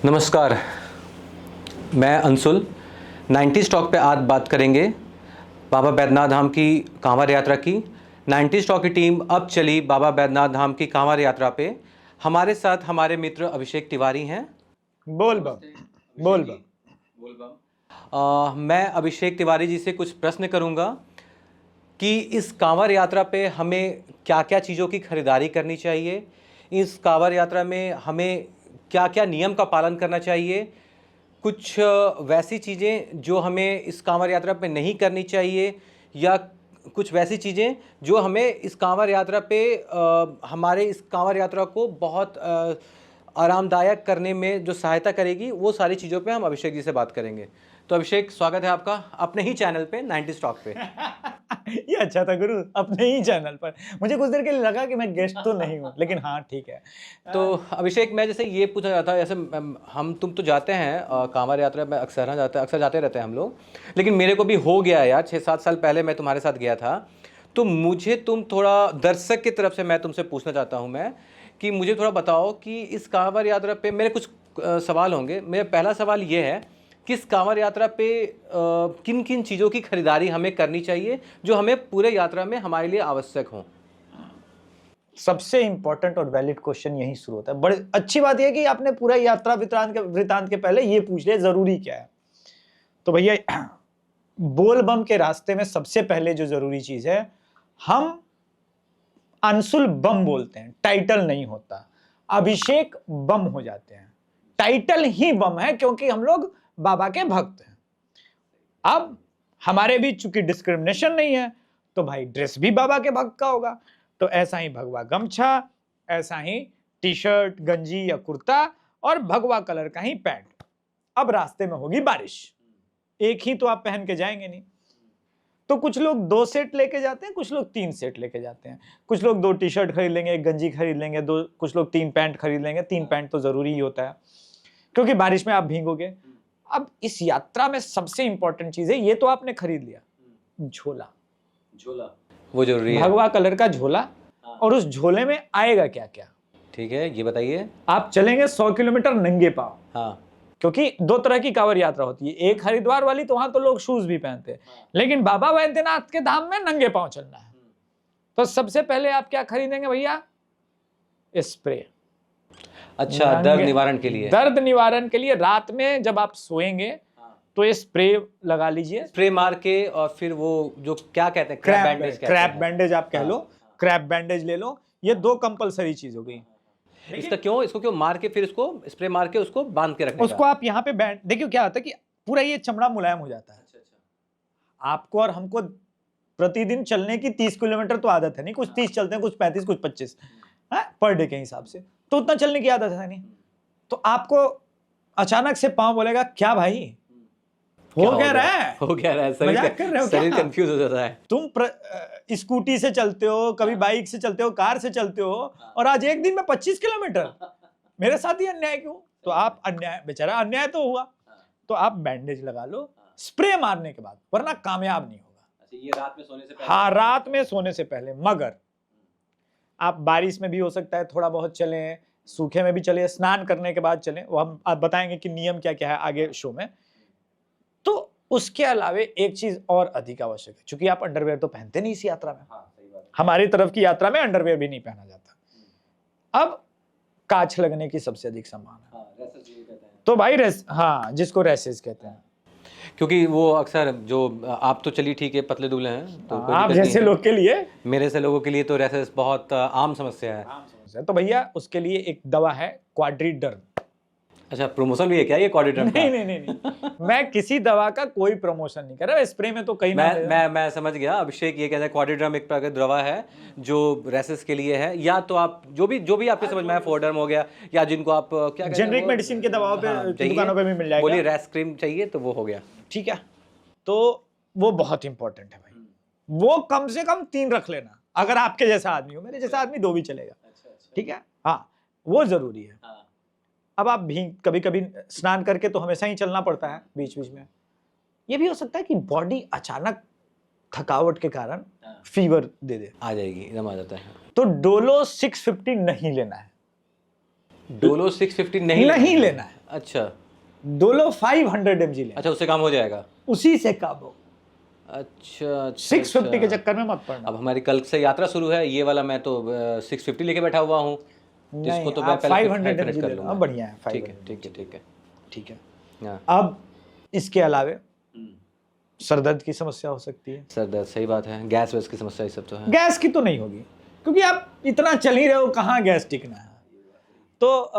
नमस्कार, मैं अंशुल। 90 स्टॉक पे आज बात करेंगे बाबा बैद्यनाथ धाम की कांवड़ यात्रा की। 90 स्टॉक की टीम अब चली बाबा बैद्यनाथ धाम की कांवड़ यात्रा पे। हमारे साथ हमारे मित्र अभिषेक तिवारी हैं। बोल बम बोल बम। मैं अभिषेक तिवारी जी से कुछ प्रश्न करूंगा कि इस कांवड़ यात्रा पे हमें क्या क्या चीज़ों की खरीदारी करनी चाहिए, इस कांवड़ यात्रा में हमें क्या क्या नियम का पालन करना चाहिए, कुछ वैसी चीज़ें जो हमें इस कांवड़ यात्रा पे नहीं करनी चाहिए, या कुछ वैसी चीज़ें जो हमें इस कांवड़ यात्रा पे हमारे इस कांवड़ यात्रा को बहुत आरामदायक करने में जो सहायता करेगी, वो सारी चीज़ों पे हम अभिषेक जी से बात करेंगे। तो अभिषेक, स्वागत है आपका अपने ही चैनल पे 90 स्टॉक पे। ये अच्छा था गुरु, अपने ही चैनल पर। मुझे कुछ देर के लिए लगा कि मैं गेस्ट तो नहीं हूँ, लेकिन हाँ ठीक है। तो अभिषेक, मैं जैसे ये पूछना चाहता हूँ, जैसे हम तुम तो जाते हैं कांवड़ यात्रा में, अक्सर जाते रहते हैं हम लोग, लेकिन मेरे को भी हो गया यार, 6-7 साल पहले मैं तुम्हारे साथ गया था। तो मुझे तुम थोड़ा दर्शक की तरफ से मैं तुमसे पूछना चाहता हूँ मैं कि मुझे थोड़ा बताओ कि इस कांवड़ यात्रा पे मेरे कुछ सवाल होंगे। मेरा पहला सवाल ये है कि इस कांवड़ यात्रा पे किन किन चीज़ों की खरीदारी हमें करनी चाहिए जो हमें पूरे यात्रा में हमारे लिए आवश्यक हों। सबसे इंपॉर्टेंट और वैलिड क्वेश्चन यही शुरू होता है। बड़ी अच्छी बात यह है कि आपने पूरा यात्रा वृतांत के पहले ये पूछ लिया जरूरी क्या है। तो भैया, बोल बम के रास्ते में सबसे पहले जो जरूरी चीज है, हम अंशुल बम बोलते हैं, टाइटल नहीं होता। अभिषेक बम हो जाते हैं, टाइटल ही बम है, क्योंकि हम लोग बाबा के भक्त हैं। अब हमारे बीच चूंकि डिस्क्रिमिनेशन नहीं है, तो भाई ड्रेस भी बाबा के भक्त का होगा। तो ऐसा ही भगवा गमछा, ऐसा ही टी शर्ट, गंजी या कुर्ता, और भगवा कलर का ही पैंट। अब रास्ते में होगी बारिश, एक ही तो आप पहन के जाएंगे नहीं। तो कुछ लोग 2 सेट लेके जाते हैं, कुछ लोग 3 सेट लेके जाते हैं। कुछ लोग 2 टी शर्ट खरीद लेंगे, 1 गंजी खरीद लेंगे, कुछ लोग 3 पैंट खरीद लेंगे। 3 पैंट तो जरूरी ही होता है, क्योंकि बारिश में आप भीगोगे। अब इस यात्रा में सबसे इंपॉर्टेंट चीज है, ये तो आपने खरीद लिया, झोला वो जरूरी है, भगवा कलर का झोला। और उस झोले में आएगा क्या क्या, ठीक है, ये बताइए। आप चलेंगे 100 किलोमीटर नंगे पांव। हाँ, क्योंकि 2 तरह की कांवड़ यात्रा होती है, एक हरिद्वार वाली, तो वहां तो लोग शूज भी पहनते हैं, लेकिन बाबा बैद्यनाथ के धाम में नंगे पांव चलना है। तो सबसे पहले आप क्या खरीदेंगे भैया? स्प्रे। अच्छा, दर्द निवारण के लिए। दर्द निवारण के लिए रात में जब आप सोएंगे तो ये स्प्रे लगा लीजिए। स्प्रे मार के, और फिर वो जो क्या कहते हैं, क्रैप बैंडेज आप कह लो, क्रैप बैंडेज ले लो। ये 2 कंपलसरी चीज हो गई। इसको क्यों मार के, फिर इसको स्प्रे मार के उसको बांध के रखने उसको आप यहाँ पे बैंड, देखिए क्या होता है कि पूरा ये चमड़ा मुलायम हो जाता है। आपको और हमको प्रतिदिन चलने की 30 किलोमीटर तो आदत है नहीं, कुछ 30 चलते हैं, कुछ 35, कुछ 25 पर डे के हिसाब से, तो उतना चलने की आदत है नहीं। तो आपको अचानक से पांव बोलेगा, क्या भाई हो क्या रहा है, मजाक कर रहे हो क्या? शरीर कंफ्यूज हो जाता है। तुम स्कूटी से चलते हो, कभी बाइक से चलते हो, कार से चलते हो, और आज एक दिन में 25 किलोमीटर, मेरे साथ ही अन्याय क्यों? तो आप अन्याय, बेचारा अन्याय तो हुआ, तो आप बैंडेज लगा लो स्प्रे मारने के बाद, वरना कामयाब नहीं होगा। ये रात में सोने से पहले? हाँ, रात में सोने से पहले। मगर आप बारिश में भी हो सकता है थोड़ा बहुत चलें, सूखे में भी चले, स्नान करने के बाद चलें, वो हम आप बताएंगे कि नियम क्या क्या है आगे शो में। तो उसके अलावे एक चीज और अधिक आवश्यक है, क्योंकि आप अंडरवेयर तो पहनते नहीं इस यात्रा में। हाँ, सही बात। हमारी तरफ की यात्रा में अंडरवेयर भी नहीं पहना जाता। अब कांच लगने की सबसे अधिक संभावना। तो भाई हाँ, जिसको रैसेस कहते हैं, क्योंकि वो अक्सर जो आप तो चलिए ठीक है, पतले दुबले हैं, तो आप जैसे लोग के लिए, मेरे से लोगों के लिए तो रैसेस बहुत आम समस्या है। तो भैया उसके लिए एक दवा है, क्वाड्रीडर्म। अच्छा, प्रमोशन भी है क्या ये क्वाड्रीडर्म का? नहीं, मैं किसी दवा का कोई प्रमोशन नहीं कर रहा। स्प्रे में तो कई मैं समझ गया। अभिषेक ये कहते हैं क्वाड्रीडर्म एक प्रकार की दवा है जो रेसेस के लिए है, या तो आप जो भी आपके समझ में आया, फोर्डर्म हो गया, या जिनको आप क्या जेनरिक मेडिसिन के दवाओं पे दुकानों पे भी मिल जाएगा, बोलिए रेस क्रीम चाहिए तो वो हो गया, ठीक है। तो वो बहुत इंपॉर्टेंट है भाई, वो कम से कम 3 रख लेना। अगर आपके जैसा आदमी हो, मेरे जैसा आदमी 2 भी चलेगा, ठीक है। हाँ, वो जरूरी है। अब आप भी कभी कभी स्नान करके तो हमेशा ही चलना पड़ता है बीच बीच में। ये भी हो सकता है कि बॉडी अचानक थकावट के कारण फीवर दे दे, आ जाएगी, एकदम आ जाता है। तो डोलो 650 नहीं लेना है। डोलो 650 नहीं नहीं लेना है, अच्छा डोलो 500 mg लेना, अच्छा, उससे काम हो जाएगा। उसी से काम हो। अच्छा अच्छा 650 के अच्छा। चक्कर में मत पड़ना। अब हमारी कल से यात्रा शुरू है, ये वाला मैं तो 650 लेके बैठा हुआ हूँ, तो नहीं, इसको तो मैं आप पहले 500 500 mg कर लेना, लूँगा। बढ़िया है, ठीक है 500 ठीक है ठीक है। ठीक है। हाँ अब इसके अलावे सर दर्द की समस्या हो सकती है, सर दर्द, सही बात है, गैस वैस की समस्या ये सब तो है। गैस की तो नहीं होगी, क्योंकि आप इतना चल ही रहे हो, कहाँ गैस टिकना है। तो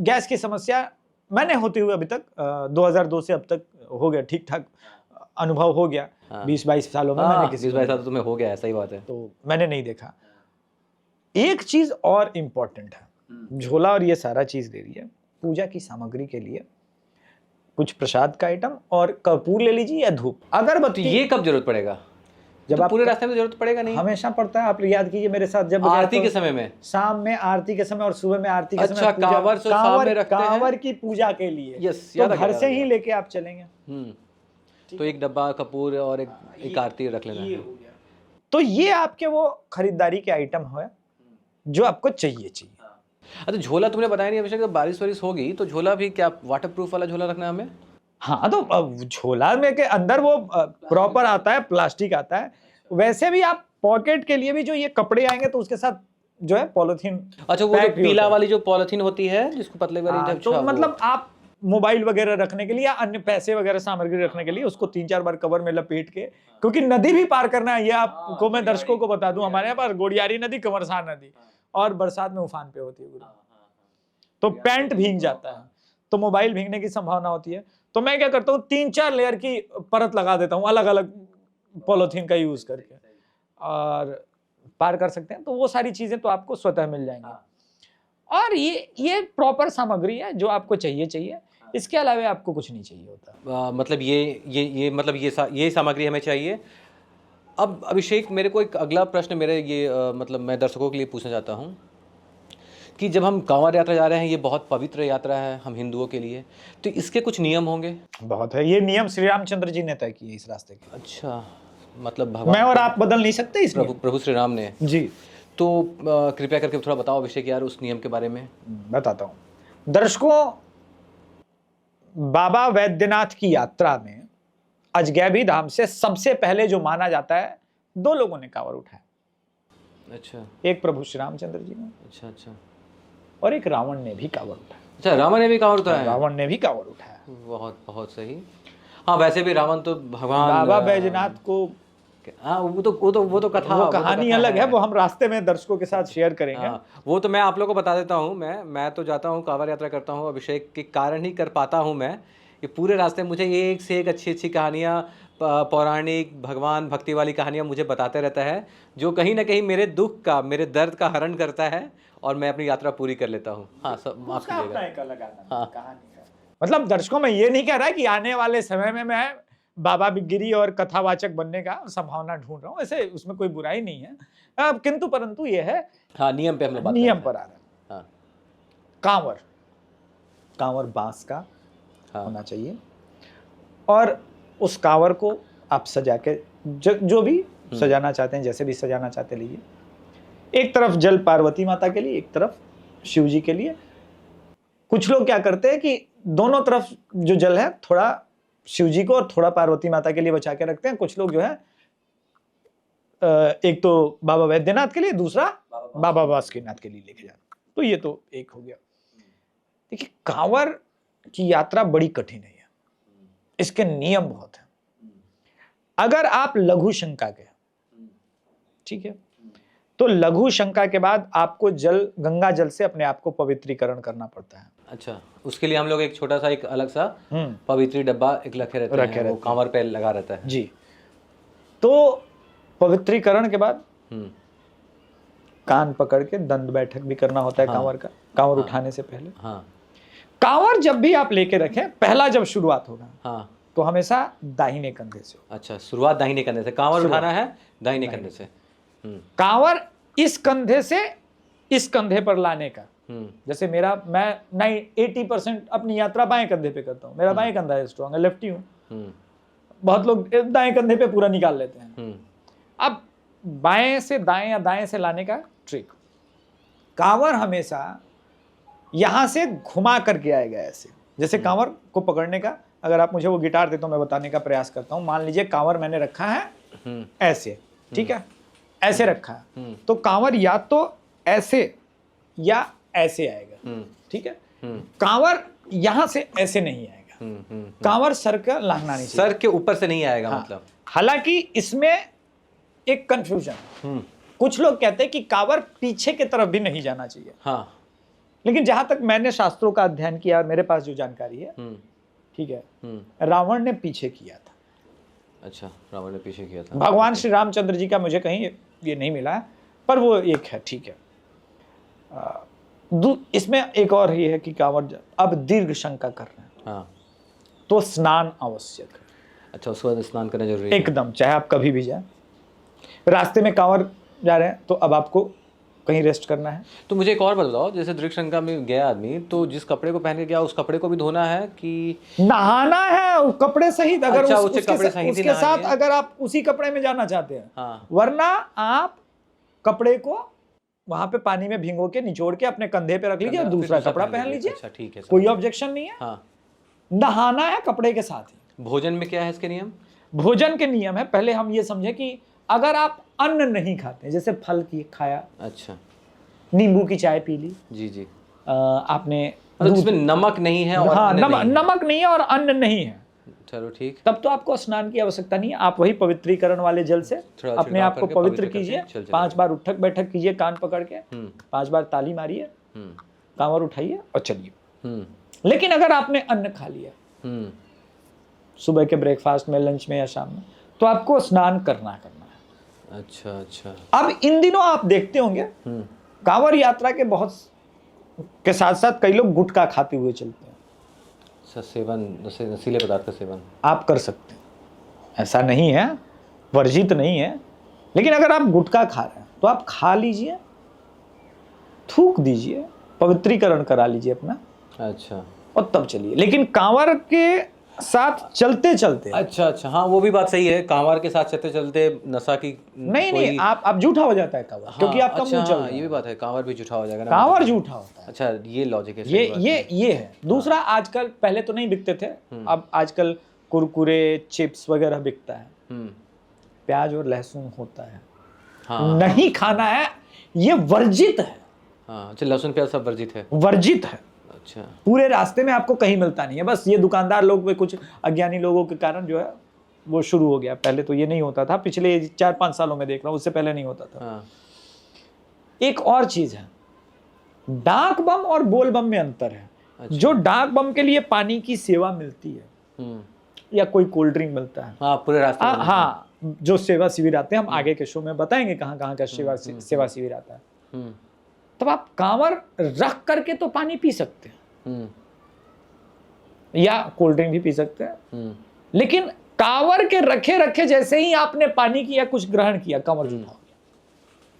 गैस की समस्या मैंने होते हुए अभी तक 2002 से अब तक हो गया, ठीक ठाक अनुभव हो गया। हाँ। 20-22 सालों में मैंने किसी 20-22 साल तो तुम्हें हो गया है, सही बात है। तो मैंने नहीं देखा। एक चीज और इम्पोर्टेंट है, झोला और ये सारा चीज ले लिया, पूजा की सामग्री के लिए कुछ प्रसाद का आइटम और कपूर ले लीजिए या धूप, तो अगरबत्ती। ये कब जरूरत पड़ेगा? जब तो आप पूरे रास्ते में जरूरत पड़ेगा नहीं? हमेशा पड़ता है, आप याद कीजिए मेरे साथ, जब आरती गया के तो समय में, शाम में आरती के समय और सुबह में आरती के अच्छा, समय पूजा, कांवर जो सामने रखते हैं। कांवर की पूजा के लिए, यस, तो याद आ घर गया, से याद आ ही गया। लेके आप चलेंगे। तो एक डब्बा कपूर और एक आरती रख लेना है। तो ये आपके वो खरीदारी के आइटम है जो आपको चाहिए। अच्छा, झोला तुमने बताया नहीं अभिषेक, जब बारिश वारिश होगी तो झोला भी क्या वाटर प्रूफ वाला झोला रखना है हमें? हाँ, तो झोला में के अंदर वो प्रॉपर आता है, प्लास्टिक आता है। वैसे भी आप पॉकेट के लिए भी जो ये कपड़े आएंगे तो उसके साथ जो है पॉलिथीन, अच्छा, वो जो पीला वाली जो पॉलिथीन होती है जिसको पतले वाली, तो मतलब आप मोबाइल वगैरह रखने के लिए या अन्य पैसे वगैरह सामग्री रखने के लिए उसको 3-4 बार कवर में लपेट के, क्योंकि नदी भी पार करना है, ये आपको मैं दर्शकों को बता दूं, हमारे यहाँ पर गोड़ियारी नदी, कंवरसार नदी, और बरसात में उफान पे होती है गुरु, तो पैंट भीग जाता है, तो मोबाइल भीगने की संभावना होती है। तो मैं क्या करता हूँ, 3-4 लेयर की परत लगा देता हूँ अलग अलग पॉलिथीन का यूज करके, और पार कर सकते हैं। तो वो सारी चीजें तो आपको स्वतः मिल जाएंगी, और ये प्रॉपर सामग्री है जो आपको चाहिए। इसके अलावा आपको कुछ नहीं चाहिए होता। मतलब ये मतलब ये सामग्री हमें चाहिए। अब अभिषेक, मेरे को एक अगला प्रश्न मेरे ये मतलब मैं दर्शकों के लिए पूछना चाहता हूँ कि जब हम कांवड़ यात्रा जा रहे हैं, ये बहुत पवित्र यात्रा है हम हिंदुओं के लिए, तो इसके कुछ नियम होंगे? बहुत है, ये नियम श्री रामचंद्र जी ने तय किए इस रास्ते के। अच्छा, मतलब भगवान, मैं और आप बदल नहीं सकते इस प्रभु श्री राम ने जी। तो कृपया करके थोड़ा बताओ अभिषेक यार उस नियम के बारे में। बताता हूं दर्शकों, बाबा वैद्यनाथ की यात्रा में अजगैबी धाम से सबसे पहले जो माना जाता है, 2 लोगों ने कांवड़ उठाया। अच्छा, एक प्रभु श्री रामचंद्र जी ने, अच्छा अच्छा, और एक रावण ने भी कांवड़ उठाया। अच्छा, रावण ने भी कांवड़ उठाया? रावण ने भी कांवड़ उठाया। बहुत बहुत सही। हाँ, वैसे भी रावण तो भगवान बाबा बैजनाथ को, हाँ, वो तो कथा, वो कहानी अलग है, वो हम रास्ते में दर्शकों के साथ शेयर करेंगे। हाँ, वो तो मैं आप लोगों को बता देता हूँ। मैं तो जाता हूँ, कांवड़ यात्रा करता हूँ अभिषेक के कारण ही कर पाता हूँ मैं। ये पूरे रास्ते मुझे एक से एक अच्छी अच्छी कहानियाँ, पौराणिक भगवान भक्ति वाली कहानियाँ मुझे बताते रहता है, जो कहीं ना कहीं मेरे दुख का, मेरे दर्द का हरण करता है, और मैं अपनी यात्रा पूरी कर लेता हूँ। हाँ, सब माफ कीजिएगा। हाँ। मतलब दर्शकों, मैं ये नहीं कह रहा कि आने वाले समय में मैं बाबा बिगिरी और कथावाचक बनने का संभावना ढूंढ रहा हूँ, ऐसे उसमें कोई बुराई नहीं है। अब किंतु परंतु ये है, हाँ, नियम पे हम लोग बात नियम करते हैं। पर आ रहा है। हाँ कांवर बांस का हाँ, होना चाहिए, और उस कांवर को आप सजा के जो भी सजाना चाहते हैं, जैसे भी सजाना चाहते लीजिए। एक तरफ जल पार्वती माता के लिए, एक तरफ शिव जी के लिए। कुछ लोग क्या करते हैं कि दोनों तरफ जो जल है, थोड़ा शिव जी को और थोड़ा पार्वती माता के लिए बचा के रखते हैं। कुछ लोग जो है एक तो बाबा वैद्यनाथ के लिए, दूसरा बाबा बासुकीनाथ के लिए लेके जाते। तो ये तो एक हो गया। देखिए, कांवर की यात्रा बड़ी कठिन है, इसके नियम बहुत हैं। अगर आप लघु शंका के, ठीक है, तो लघु शंका के बाद आपको गंगा जल से अपने आप को पवित्रीकरण करना पड़ता है। अच्छा, उसके लिए हम लोग एक छोटा सा, एक अलग सा पवित्री डब्बा एक रखे रहते हैं, वो कांवर पे लगा रहता है जी। तो पवित्रीकरण के बाद कान पकड़ के दंड बैठक भी करना होता है। कांवर का, कांवर उठाने से पहले। हाँ, कांवर जब भी आप लेके रखें, पहला जब शुरुआत होगा, हाँ, तो हमेशा दाहिने कंधे से। अच्छा, शुरुआत दाहिने कंधे से, कांवर उठाना है दाहिने कंधे से। कांवर इस कंधे से इस कंधे पर लाने का, जैसे मैं 80% अपनी यात्रा बाएं कंधे पे करता हूँ। मेरा बाएं कंधा है स्ट्रॉन्ग है, लेफ्टी हूँ। बहुत लोग दाएं कंधे पे पूरा निकाल लेते हैं। अब बाएं से दाएं या दाएं से लाने का ट्रिक, कांवर हमेशा यहां से घुमा करके आएगा ऐसे, जैसे कांवर को पकड़ने का, अगर आप मुझे वो गिटार दे तो मैं बताने का प्रयास करता हूं। मान लीजिए कांवर मैंने रखा है ऐसे, ठीक है, ऐसे रखा है, तो कांवर या तो ऐसे या ऐसे आएगा, ठीक है। कांवर यहां से ऐसे नहीं आएगा, कांवर सर का लांघना नहीं, सर के ऊपर से नहीं आएगा। हाँ। मतलब हालांकि इसमें एक कंफ्यूजन, कुछ लोग कहते हैं कि कांवर पीछे की तरफ भी नहीं जाना चाहिए। हाँ। लेकिन जहां तक मैंने शास्त्रों का अध्ययन किया और मेरे पास जो जानकारी है, ठीक है, रावण ने पीछे किया था। अच्छा, रावण ने पीछे किया था। भगवान श्री रामचंद्र जी का मुझे कहीं ये नहीं मिला है, पर वो एक है, ठीक है। इसमें एक और ये है कि कांवर अब दीर्घ शंका कर रहे हैं, हाँ, तो स्नान आवश्यक है। अच्छा, उसके बाद स्नान करना जरूरी है एकदम, चाहे आप कभी भी जाए, रास्ते में कांवर जा रहे हैं तो अब आपको कहीं रेस्ट करना है। तो मुझे एक और बात बताओ, जैसे दीर्घ शंका में गया आदमी, तो जिस कपड़े को पहन के गया उस कपड़े को भी धोना है कि नहाना है कपड़े सहित? अगर अच्छा, उसके कपड़े सहित उसके साथ अगर आप उसी कपड़े में जाना चाहते हैं, हाँ। वरना आप कपड़े को वहां पे पानी में भिगो के निचोड़ के अपने कंधे पे रख लीजिए और दूसरा कपड़ा पहन लीजिए। अच्छा, ठीक है, कोई ऑब्जेक्शन नहीं है। हाँ। नहाना है कपड़े के साथ ही। भोजन में क्या है इसके नियम? भोजन के नियम है, पहले हम ये समझे कि अगर आप अन्न नहीं खाते, जैसे फल की खाया, अच्छा, नींबू की चाय पी ली, जी जी, आपने मतलब इसमें नमक नहीं है और हाँ, अन्न नहीं है। नमक नहीं है और अन्न नहीं है, चलो ठीक, तब तो आपको स्नान की आवश्यकता नहीं है। आप वही पवित्रीकरण वाले जल से अपने आप को पवित्र कीजिए, 5 बार उठक बैठक कीजिए कान पकड़ के, 5 बार ताली मारिए, कांवर उठाइए और चलिए। लेकिन अगर आपने अन्न खा लिया सुबह के ब्रेकफास्ट में, लंच में या शाम में, तो आपको स्नान करना है। अच्छा अच्छा। अब इन दिनों आप देखते होंगे कांवर यात्रा के बहुत के साथ साथ कई लोग गुटखा खाते हुए चलते हैं। सेवन, नशीले पदार्थ का सेवन आप कर सकते हैं, ऐसा नहीं है, वर्जित नहीं है। लेकिन अगर आप गुटखा खा रहे हैं तो आप खा लीजिए, थूक दीजिए, पवित्रीकरण करा लीजिए अपना, अच्छा, और तब चलिए। लेकिन कांवर के साथ चलते चलते, अच्छा अच्छा, हाँ वो भी बात सही है, कांवर के साथ चलते चलते नशा की नहीं, आप झूठा हो जाता है कांवर, हाँ, क्योंकि आपका अच्छा, मुंह चल हाँ, रहा है। ये भी बात है, कांवर भी झूठा हो जाएगा ना, कांवर झूठा होता है। अच्छा, ये लॉजिक है, ये है। दूसरा, आजकल, पहले तो नहीं बिकते थे, अब आजकल कुरकुरे, चिप्स वगैरह बिकता है, प्याज और लहसुन होता है, हाँ, नहीं खाना है, ये वर्जित है। हाँ, अच्छा, लहसुन प्याज सब वर्जित है, वर्जित है। अच्छा, पूरे रास्ते में आपको कहीं मिलता नहीं है, बस ये दुकानदार लोग, कुछ अज्ञानी लोगों के कारण जो है वो शुरू हो गया। पहले तो ये नहीं होता था, पिछले 4-5 सालों में देख रहा हूँ, उससे पहले नहीं होता था। हाँ। एक और चीज है, डाक बम और बोल बम में अंतर है। अच्छा। जो डाक बम के लिए पानी की सेवा मिलती है या कोई कोल्ड ड्रिंक मिलता है, हाँ, पूरे रास्ते में, हाँ, जो सेवा शिविर आते हैं, हम आगे के शो में बताएंगे कहाँ कहाँ का सेवा शिविर आता है। तब आप कांवर रख करके तो पानी पी सकते हैं या कोल्ड ड्रिंक भी पी सकते हैं, लेकिन कांवर के रखे रखे जैसे ही आपने पानी किया, कुछ ग्रहण किया, कांवर झूठा हो गया।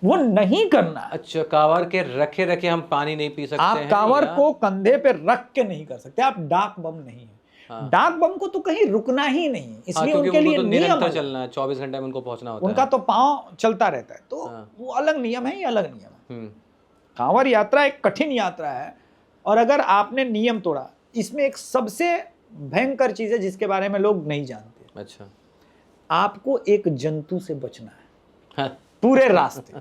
वो नहीं करना। अच्छा, कांवर के रखे रखे हम पानी नहीं पी सकते आप हैं, कांवर को कंधे पे रख के नहीं कर सकते, आप डाक बम नहीं है। हाँ। डाक बम को तो कहीं रुकना ही नहीं है, इसलिए हाँ, उनके लिए तो नियम निरंतर है। चलना है, 24 घंटे में उनको पहुंचना होता उनका है, तो पांव चलता रहता है, तो हाँ। वो अलग नियम है, ये अलग नियम है। हम्म, कांवर यात्रा एक कठिन यात्रा है, और अगर आपने नियम तोड़ा, इसमें एक सबसे भयंकर चीज है जिसके बारे में लोग नहीं जानते। अच्छा, आपको एक जंतु से बचना है हाँ, पूरे रास्ते।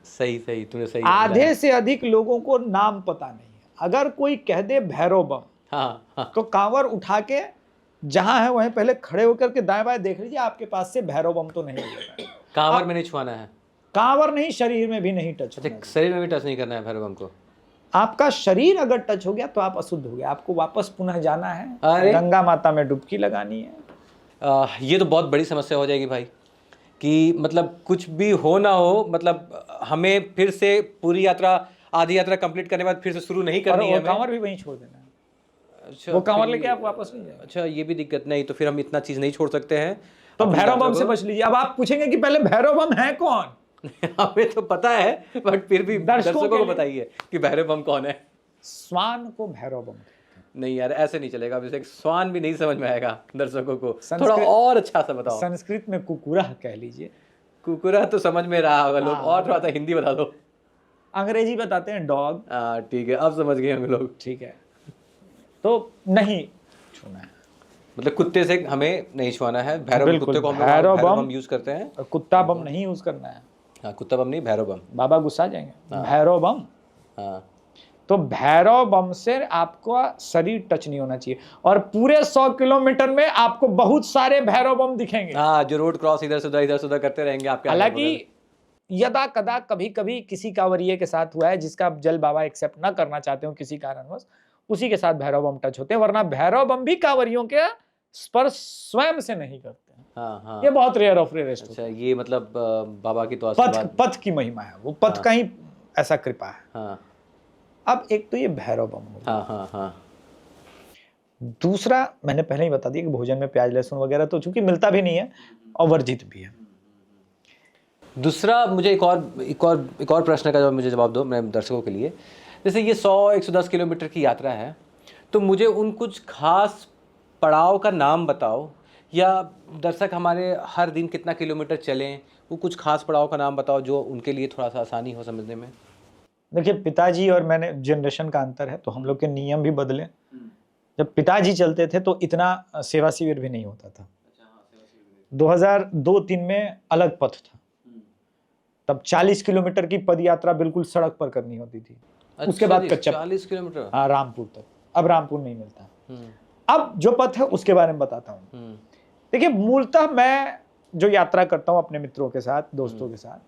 सही सही, तूने सही आधे से अधिक लोगों को नाम पता नहीं है। अगर कोई कह दे भैरव बम, हाँ, हाँ, तो कांवर उठा के जहां है वहीं पहले खड़े होकर के दाएं बाएं देख लीजिए, आपके पास से भैरव बम तो नहीं मिलेगा। कांवर में नहीं छुआना है, कांवर नहीं, शरीर में भी नहीं टच होना है। शरीर में भी टच नहीं करना है भैरव बम को। आपका शरीर अगर टच हो गया तो आप अशुद्ध हो गए, आपको वापस पुनः जाना है, अरे! गंगा माता में डुबकी लगानी है। ये तो बहुत बड़ी समस्या हो जाएगी भाई, कि मतलब कुछ भी हो ना हो, मतलब हमें फिर से पूरी यात्रा, आधी यात्रा कंप्लीट करने के बाद फिर से शुरू नहीं करनी है और हमें। कांवर भी वहीं छोड़ देना है। अच्छा, वो कांवर फिर लेके आप वापस नहीं जाएंगे। अच्छा, ये भी दिक्कत नहीं, तो फिर हम इतना चीज नहीं छोड़ सकते हैं। तो अपनी भैरव यात्रा बम से को। बच लीजिए। अब आप पूछेंगे कि पहले भैरव बम है कौन? हमें तो पता है, बट फिर भी दर्शकों दर्शकों के को लिए। बताइए कि भैरव बम कौन है। श्वान को भैरव बम कहते हैं। नहीं यार, ऐसे नहीं चलेगा, अब जैसे स्वान भी नहीं समझ में आएगा दर्शकों को, संस्कृत- थोड़ा और अच्छा सा बताओ। संस्कृत में कुकुरा कह लीजिए। कुकुरा तो समझ में रहा होगा लोग, हाँ। और थोड़ा सा हिंदी बता दो। अंग्रेजी बताते हैं डॉग। ठीक है, अब समझ गए हम लोग। ठीक है, तो नहीं छूना है, मतलब कुत्ते से हमें नहीं छुआना है। भैरव बिल्कुल, कुत्ते को हम लोग भैरव भैरव बम बम यूज करते हैं। और कुत्ता बम नहीं यूज करना है, हाँ, कुत्ता बम नहीं, भैरव बम। बाबा गुस्सा जाएंगे। भैरव बम, हाँ, तो भैरव बम से आपका शरीर टच नहीं होना चाहिए, और पूरे 100 किलोमीटर में आपको बहुत सारे भैरव बम दिखेंगे। हाँ, जो रोड क्रॉस इधर से उधर करते रहेंगे आपके अगल हालांकि यदा कदा कभी कभी किसी कांवरिये के साथ हुआ है जिसका आप जल बाबा एक्सेप्ट ना करना चाहते हो किसी कारणवश, उसी के साथ भैरव बम टच होते हैं, वरना भैरव बम भी कांवरियों के स्पर्श स्वयं से नहीं करते हैं। हाँ हाँ। ये बहुत रेयर ऑफ रेयरेस्ट अच्छा, ये मतलब बाबा की तो पथ आशीर्वाद। पथ की महिमा है, वो पथ का ही ऐसा कृपा है। हाँ अब एक तो ये भैरव बम हो गया। हाँ हाँ हाँ। दूसरा मैंने पहले ही बता दिया कि भोजन में प्याज लहसुन वगैरह तो चूंकि मिलता भी नहीं है और वर्जित भी है। दूसरा मुझे एक और प्रश्न का मुझे जवाब दो मेरे दर्शकों के लिए। जैसे ये 100-110 किलोमीटर की यात्रा है, तो मुझे उन कुछ खास पड़ाव का नाम बताओ, या दर्शक हमारे हर दिन कितना किलोमीटर चलें, वो कुछ खास पड़ाव का नाम बताओ जो उनके लिए थोड़ा सा आसानी हो समझने में। देखिए, पिताजी और मैंने जनरेशन का अंतर है, तो हम लोग के नियम भी बदले। जब पिताजी चलते थे तो इतना सेवा शिविर भी नहीं होता था। 2002-3 में अलग पथ था, तब 40 किलोमीटर की पद यात्रा बिल्कुल सड़क पर करनी होती थी। उसके बाद कच्चा 40 किलोमीटर। हाँ, रामपुर तक। अब रामपुर नहीं मिलता। अब जो पथ है उसके बारे में बताता हूँ। देखिए, मूलतः मैं जो यात्रा करता हूँ अपने मित्रों के साथ, दोस्तों के साथ,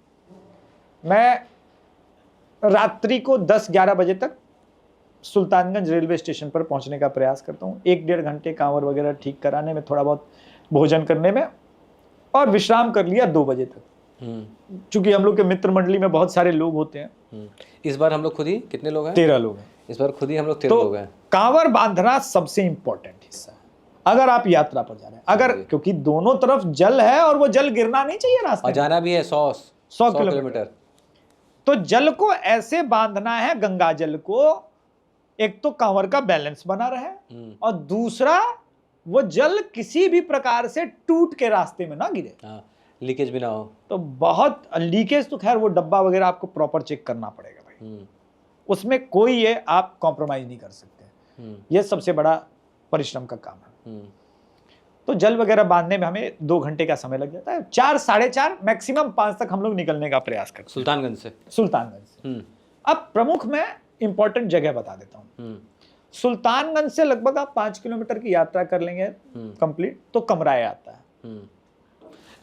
मैं रात्रि को 10-11 बजे तक सुल्तानगंज रेलवे स्टेशन पर पहुंचने का प्रयास करता हूँ। 1-1.5 घंटे कांवर वगैरह ठीक कराने में, थोड़ा बहुत भोजन करने में, और विश्राम कर लिया 2 बजे तक। चूंकि हम लोग के मित्र मंडली में बहुत सारे लोग होते हैं। इस बार हम लोग खुद ही कितने लोग हैं? 13 लोग हैं। इस बार खुद ही हम लोग 13 लोग हैं। कांवर बांधना सबसे इंपॉर्टेंट हिस्सा है अगर आप यात्रा पर जा रहे हैं। अगर क्योंकि दोनों तरफ जल है और वो जल गिरना नहीं चाहिए रास्ते और में। जाना भी है 100 किलोमीटर। तो जल को ऐसे बांधना है, गंगा जल को, एक तो कांवर का बैलेंस बना रहे, और दूसरा वो जल किसी भी प्रकार से टूट के रास्ते में ना गिरे। लीकेज भी ना हो। तो बहुत लीकेज तो खैर वो डब्बा वगैरह आपको प्रॉपर चेक करना पड़ेगा भाई, उसमें कोई ये आप कॉम्प्रोमाइज नहीं कर सकते। ये सबसे बड़ा परिश्रम का काम है। तो जल वगैरह बांधने में हमें 2 घंटे का समय लग जाता है। 4-4:30 मैक्सिमम 5 तक हम लोग निकलने का प्रयास करते हैं सुल्तानगंज से। अब प्रमुख मैं इंपॉर्टेंट जगह बता देता हूँ। सुल्तानगंज से लगभग आप 5 किलोमीटर की यात्रा कर लेंगे कंप्लीट, तो कमराए आता है।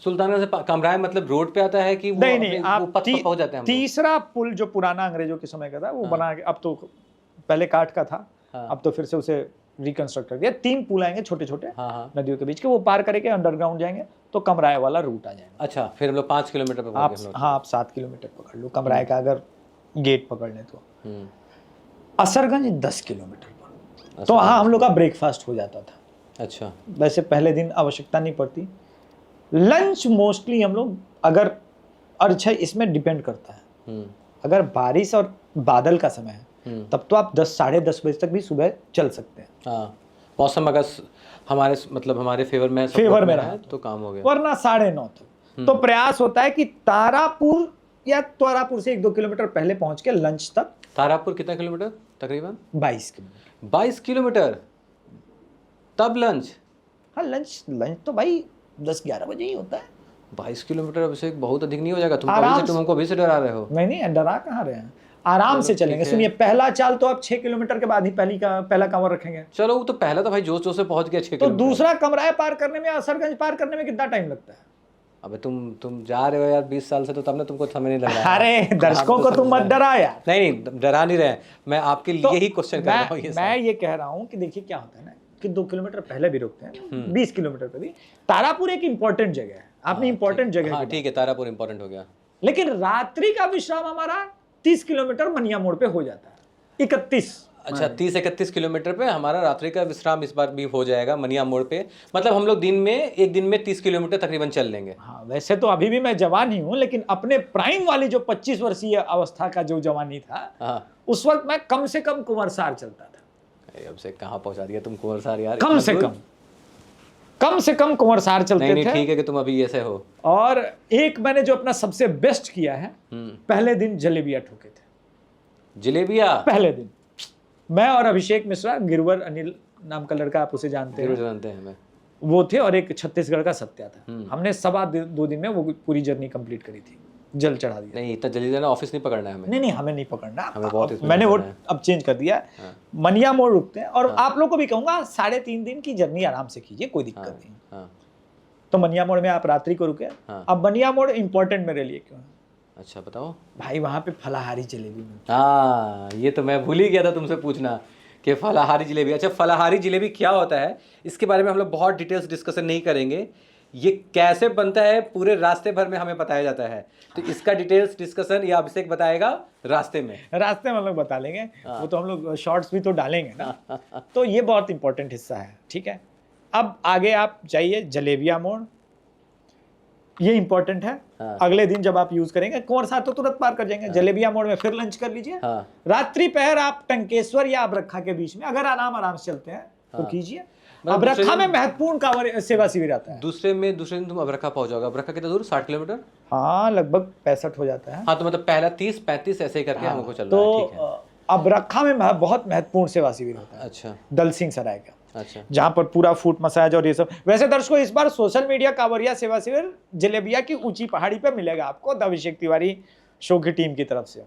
सुल्तानगंज से कमराए मतलब रोड पे आता है कि वो नहीं, आप पथ पर पहुंच जाते हैं? तीसरा पुल जो पुराना अंग्रेजों के समय का था वो बना के, अब तो पहले काठ का था, अब तो फिर से उसे रिकंस्ट्रक्ट कर दिया। 3 पुल आएंगे छोटे छोटे नदियों के बीच के, वो पार करके अंडरग्राउंड जाएंगे तो कमराए वाला रूट आ जाएगा। अच्छा, फिर हम लोग 5 किलोमीटर पे आप 7 किलोमीटर पकड़ लो कमराए का, अगर गेट पकड़ ले तो। असरगंज 10 किलोमीटर पर, तो हाँ हम लोग का ब्रेकफास्ट हो जाता था। अच्छा, वैसे पहले दिन आवश्यकता नहीं पड़ती। लंच मोस्टली हम लोग, अगर अच्छा इसमें डिपेंड करता है, अगर बारिश और बादल का समय है तब तो आप 10-10:30 बजे तक भी सुबह चल सकते हैं। हाँ, मौसम अगर हमारे फेवर में रहा तो काम हो गया, वरना 9:30 तक। तो प्रयास होता है कि तारापुर या तारापुर से 1-2 किलोमीटर पहले पहुंच के लंच तक। तारापुर कितना किलोमीटर तकरीबन? 22 किलोमीटर। 22 किलोमीटर, तब लंच? हाँ, लंच तो भाई 10-11 बजे ही होता है। 22 किलोमीटर अभिषेक बहुत अधिक नहीं हो जाएगा? तुम हमको अभी से डरा रहे हो। नहीं, डरा कहाँ रहे हैं, आराम से चलेंगे। सुनिए, पहला चाल तो आप 6 किलोमीटर के बाद ही पहला कांवर रखेंगे। चलो, वो तो पहला तो भाई जोश जोश से पहुंच गया 6 किलोमीटर। तो दूसरा कमराए पार करने में, असरगंज पार करने में कितना टाइम लगता है? अबे तुम जा रहे हो यार 20 साल से, तो तब ना तुमको समय नहीं लग रहा है। अरे दर्शकों को तुम मत डरा यार। नहीं, डरा नहीं रहे, मैं आपके लिए ही क्वेश्चन कर रहा हूँ। मैं ये कह रहा हूँ कि देखिए क्या होता है ना, कि 2 किलोमीटर पहले भी रुकते हैं, 20 किलोमीटर पे भी। तारापुर एक इंपॉर्टेंट जगह है, आपने इंपॉर्टेंट जगह। हाँ ठीक है, तारापुर इंपॉर्टेंट हो गया। लेकिन रात्रि का विश्राम हमारा 30 किलोमीटर मनिया मोड़ पे हो जाता है। 31, अच्छा, 30-31 किलोमीटर पे हमारा रात्रि का विश्राम इस बार भी हो जाएगा मनिया मोड़ पे। मतलब हम लोग एक दिन में 30 किलोमीटर तकरीबन चल लेंगे। हाँ, वैसे तो अभी भी मैं जवान ही हूँ, लेकिन अपने प्राइम वाली जो 25 वर्षीय अवस्था का जो जवानी था, उस वक्त मैं कम से कम कुंवरसार चलता था। अब से कहाँ पहुंचा दिया तुम कुंवरसार यार? कम से कम कुंवरसार चलते थे। ठीक है कि तुम अभी ऐसे हो। और एक मैंने जो अपना सबसे बेस्ट किया है, पहले दिन जलेबियां ठोके थे। जलेबिया पहले दिन मैं और अभिषेक मिश्रा, गिरवर अनिल नाम का लड़का, आप उसे जानते जरूर हैं, जानते हैं हमें। वो थे, और एक छत्तीसगढ़ का सत्या था। हमने 2.25 दिन में वो पूरी जर्नी कंप्लीट करी थी, जल चढ़ा दिया। नहीं, इतना जल्दी जाना, ऑफिस नहीं पकड़ना है हमें। नहीं हमें नहीं पकड़ना, हमें बहुत अब मैंने वो इसमें अब चेंज कर दिया है। हाँ। मनिया मोड़ रुकते हैं, और आप लोग को भी कहूंगा 3.5 दिन की जर्नी आराम से कीजिए, कोई दिक्कत नहीं। हाँ, तो मनिया मोड़ में आप रात्रि को रुके। हाँ। अब मनिया मोड़ इंपॉर्टेंट मेरे लिए क्यों है? अच्छा बताओ। भाई वहां पे फलाहारी जलेबी मिलती हाँ, ये तो मैं भूल ही गया था तुमसे पूछना कि फलाहारी जलेबी। अच्छा, फलाहारी जलेबी क्या होता है, इसके बारे में हम लोग बहुत डिटेल्स डिस्कशन नहीं करेंगे। ये कैसे बनता है पूरे रास्ते भर में हमें बताया जाता है, तो इसका डिटेल्स डिस्कशन ये अभिषेक बताएगा रास्ते में। है। रास्ते में हम लोग बता लेंगे, वो तो हम लोग शॉर्ट्स भी तो डालेंगे ना। तो ये बहुत इंपॉर्टेंट हिस्सा है, ठीक है। अब आगे आप जाइए जलेबिया मोड़, ये इंपॉर्टेंट है। हाँ। अगले दिन जब आप यूज करेंगे, कुंवर साहब तो तुरंत पार कर जाएंगे। जलेबिया मोड़ में फिर लंच कर लीजिए। हाँ। रात्रि पहर आप टंकेश्वर या अबरखा के बीच में अगर आराम से चलते हैं तो कीजिए। मतलब अबरखा में महत्वपूर्ण कांवर सेवा शिविर आता है। दूसरे दिन तुम अबरखा पहुंच जाओगे। अबरखा कितना दूर, 60 किलोमीटर? हाँ, लगभग 65 हो जाता है। हाँ, तो मतलब पहला 30-35 ऐसे ही करके हमको चलना तो है, ठीक है। अबरखा में बहुत महत्वपूर्ण सेवा शिविर होता है, अच्छा दल सिंह सराय का, अच्छा। जहां पर पूरा फुट मसाज और ये सब। वैसे दर्शकों, इस बार सोशल मीडिया कांवरिया सेवा शिविर जलेबिया की ऊंची पहाड़ी पे मिलेगा आपको, द अभिषेक तिवारी शो की टीम की तरफ से।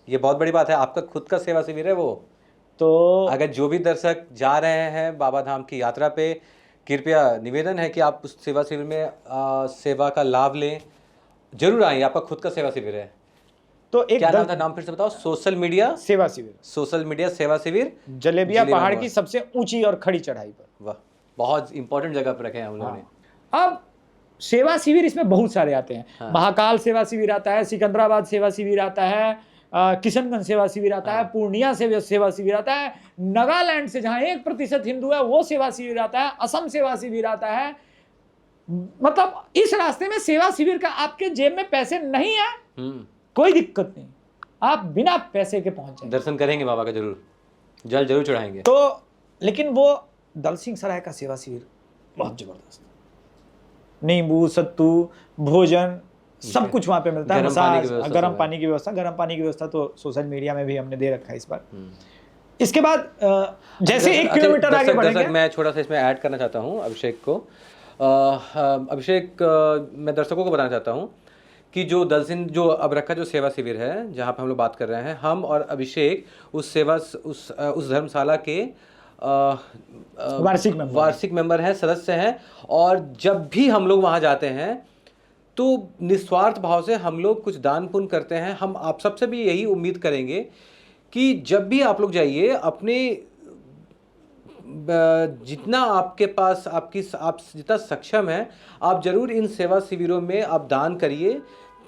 ये बहुत बड़ी बात है, आपका खुद का सेवा शिविर है वो। तो अगर जो भी दर्शक जा रहे हैं बाबा धाम की यात्रा पे, कृपया निवेदन है कि आप उस सेवा शिविर में सेवा का लाभ लें, जरूर आइए। आपका खुद का सेवा शिविर है। तो एक क्या नाम था, नाम फिर से बताओ। सोशल मीडिया सेवा सेवा शिविर जलेबिया पहाड़ की सबसे ऊंची और खड़ी चढ़ाई पर। वाह, बहुत इंपॉर्टेंट जगह पर रखे हैं हम लोगों ने। अब सेवा शिविर इसमें बहुत सारे आते हैं। महाकाल सेवा शिविर आता है, सिकंदराबाद सेवा शिविर आता है, किशनगंज सेवा शिविर आता है, पूर्णिया से सेवा शिविर आता है, नागालैंड से जहां 1% हिंदू है वो सेवा शिविर आता है, असम सेवा शिविर आता है। मतलब इस रास्ते में सेवा शिविर का आपके जेब में पैसे नहीं है, कोई दिक्कत नहीं, आप बिना पैसे के पहुंच जाएंगे। दर्शन करेंगे बाबा का, जरूर जल जरूर चढ़ाएंगे। तो लेकिन वो दल सिंह सराय का सेवा शिविर बहुत जबरदस्त, नींबू सत्तू भोजन सब कुछ वहां पे मिलता है। मसाज, गर्म पानी की व्यवस्था तो सोशल मीडिया में भी हमने दे रखा है इस बार। इसके बाद जैसे 1 किलोमीटर आगे बढ़ेंगे, मैं छोटा सा इसमें ऐड करना चाहता हूँ अभिषेक को। अभिषेक, मैं दर्शकों को बताना चाहता हूँ कि जो दल सिंह जो अबरखा जो सेवा शिविर है जहाँ पे हम लोग बात कर रहे हैं, हम और अभिषेक उस धर्मशाला के वार्षिक मेंबर हैं, सदस्य हैं। और जब भी हम लोग वहाँ जाते हैं तो निस्वार्थ भाव से हम लोग कुछ दान पुण्य करते हैं। हम आप सबसे भी यही उम्मीद करेंगे कि जब भी आप लोग जाइए, अपने जितना आपके पास आप जितना सक्षम है, आप जरूर इन सेवा शिविरों में आप दान करिए,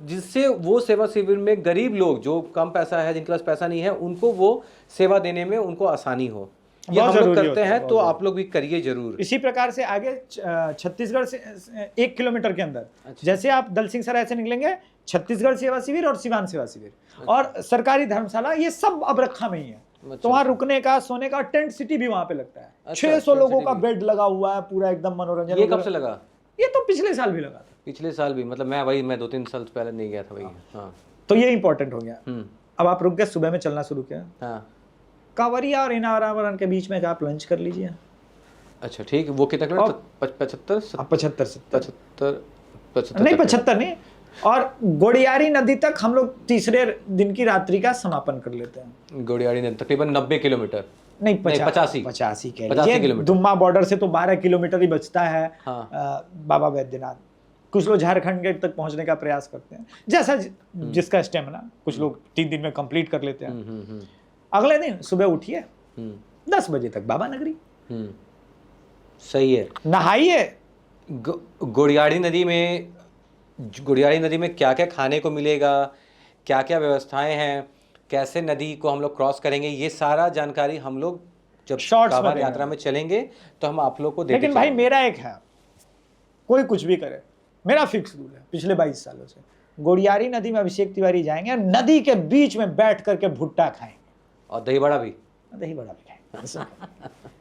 जिससे वो सेवा शिविर में गरीब लोग जो कम पैसा है, जिनके पास पैसा नहीं है, उनको वो सेवा देने में उनको आसानी हो। ये हम लोग करते हैं, तो आप लोग भी करिए जरूर। इसी प्रकार से आगे छत्तीसगढ़ से 1 किलोमीटर के अंदर, जैसे आप दल सिंह सराय से निकलेंगे, छत्तीसगढ़ सेवा शिविर और सिवान सेवा शिविर और सरकारी धर्मशाला, ये सब अबरखा में ही है। तो वहाँ रुकने का, सोने का, टेंट सिटी भी वहाँ पे लगता है। 600 लोगों का बेड लगा हुआ है, पूरा एकदम मनोरंजन। ये कब से लगा? ये तो पिछले साल भी लगा था। पिछले साल भी, मतलब मैं 2-3 साल पहले नहीं गया था भाई। हाँ, तो ये इंपॉर्टेंट हो गया। अब आप रुक गए, सुबह में चलना शुरू किया। हाँ, कांवरिया और इनावरण के बीच में आप लंच कर लीजिए। अच्छा ठीक है। वो कितना किलोमीटर? 75 नहीं। और गोड़ियारी नदी तक हम लोग तीसरे दिन की रात्रि का समापन कर लेते हैं। गोड़ियारी नदी तकरीबन 90 किलोमीटर नहीं, 85 किलोमीटर। दुम्मा बॉर्डर से तो 12 किलोमीटर ही बचता है। हाँ। बाबा वैद्यनाथ। कुछ लोग झारखंड के तक पहुंचने का प्रयास करते हैं, जैसा जिसका स्टेमिना। कुछ लोग 3 दिन में कंप्लीट कर लेते हैं। अगले दिन सुबह उठिए, 10 बजे तक बाबा नगरी। सही है। नहाइए। गोड़ियारी नदी में क्या क्या खाने को मिलेगा, क्या क्या व्यवस्थाएं हैं, कैसे नदी को हम लोग क्रॉस करेंगे, ये सारा जानकारी हम लोग जब कांवड़ यात्रा में चलेंगे तो हम आप लोग को देते। लेकिन भाई मेरा एक है, कोई कुछ भी करे, मेरा फिक्स रूल है पिछले 22 सालों से, गोड़ियारी नदी में अभिषेक तिवारी जाएंगे, नदी के बीच में बैठ करके भुट्टा खाएंगे और दही बड़ा भी खाएंगे।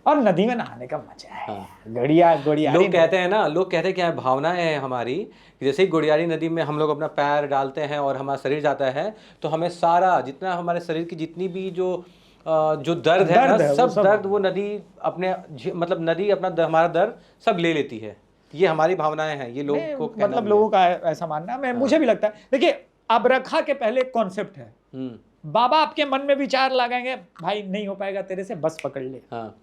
और नदी में नहाने का मजा है। हाँ। गुड़ियारी लोग कहते हैं ना, लोग कहते हैं क्या है, भावनाएं हैं हमारी कि जैसे ही गुड़ियारी नदी में हम लोग अपना पैर डालते हैं और हमारा शरीर जाता है तो हमें सारा जितना हमारे शरीर की जितनी भी जो दर्द है ना, सब दर्द वो नदी अपने मतलब नदी अपना हमारा दर्द सब ले लेती है। ये हमारी भावनाएं हैं, ये लोग को कहना मतलब भी लोगों का ऐसा मानना है, मुझे भी लगता है। देखिए, अबरखा के पहले एक कॉन्सेप्ट है, बाबा आपके मन में विचार लगाएंगे, भाई नहीं हो पाएगा तेरे से, बस पकड़ ले। हाँ।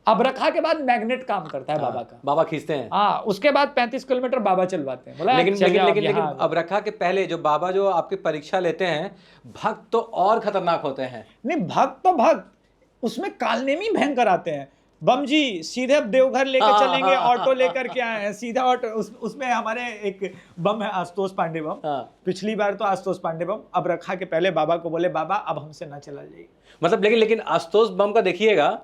अबरखा के बाद मैग्नेट काम करता है बाबा का, बाबा खींचते हैं। हाँ, उसके बाद 35 किलोमीटर बाबा चलवाते हैं। बोला लेकिन अबरखा के पहले जो बाबा जो आपकी परीक्षा लेते हैं, भक्त तो और खतरनाक होते हैं। नहीं, भक्त तो भक्त, उसमें कालनेमी भयंकर आते हैं। बम जी सीधे देवघर लेके चलेंगे, ऑटो लेकर के आए हैं सीधा ऑटो। उसमें हमारे एक बम है आशुतोष पांडे बम। पिछली बार तो आशुतोष पांडे बम अबरखा के पहले बाबा को बोले, बाबा अब हमसे ना चला जाएगी। मतलब लेकिन आशुतोष बम का देखिएगा,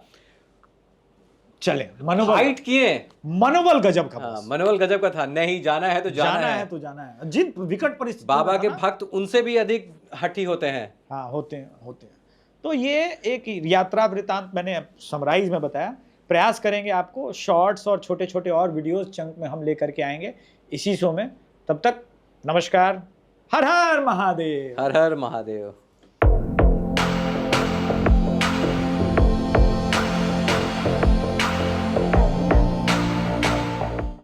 चले मनोबल फाइट किए, मनोबल गजब का। मनोबल गजब का था, नहीं जाना है तो जाना है तो जाना है, जिन विकट परिस्थिति। बाबा के भक्त उनसे भी अधिक हठी होते हैं। हाँ, होते हैं। तो ये एक यात्रा वृतांत मैंने समराइज में बताया। प्रयास करेंगे आपको शॉर्ट्स और छोटे छोटे और वीडियोस चंक में हम लेकर के आएंगे इसी शो में। तब तक नमस्कार, हर हर महादेव। हर हर महादेव।